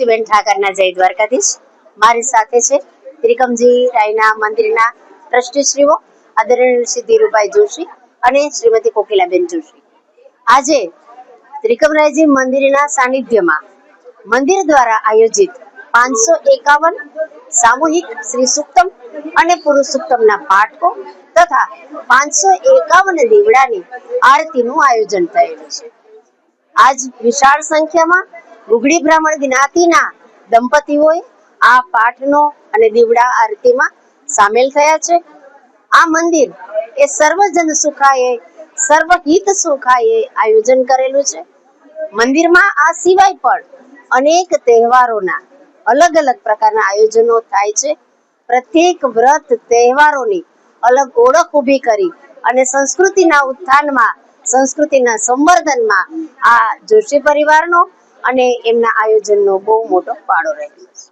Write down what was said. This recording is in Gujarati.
જ્યોતિબેન ઠાકરના જય દ્વારકાધીશ। મારી સાથે છે ત્રિકમજી રાયના મંદિરના ટ્રસ્ટીશ્રીઓ આદરણીય શ્રી ધીરુભાઈ જોશી અને શ્રીમતી કોકિલાબેન જોશી। આજે ત્રિકમરાયજી મંદિરના સાનિધ્યમાં મંદિર દ્વારા આયોજિત 551 સામૂહિક શ્રી સુક્તમ અને પુરુષ સુક્તમના પાઠકો તથા 551 દીવડાની આરતીનું આયોજન થયેલું છે। આજ વિશાળ સંખ્યામાં ગુગળી બ્રાહ્મણ જ્ઞાતિના દંપતીઓએ આ પાઠનો અને દીવડા આરતીમાં સામેલ થયા છે। આ મંદિર એ સર્વજન સુખાય સર્વહિત સુખાય આયોજન કરેલું છે। મંદિરમાં આ સિવાય પણ અનેક તહેવારોના અલગ અલગ પ્રકારના આયોજનો થાય છે। પ્રત્યેક વ્રત તહેવારોની અલગ ઓળખ ઊભી કરી અને સંસ્કૃતિના ઉત્થાનમાં સંસ્કૃતિના સંવર્ધનમાં આ જોશી પરિવારનો અને એમના આયોજનનો બહુ મોટો ફાળો રહેલો છે।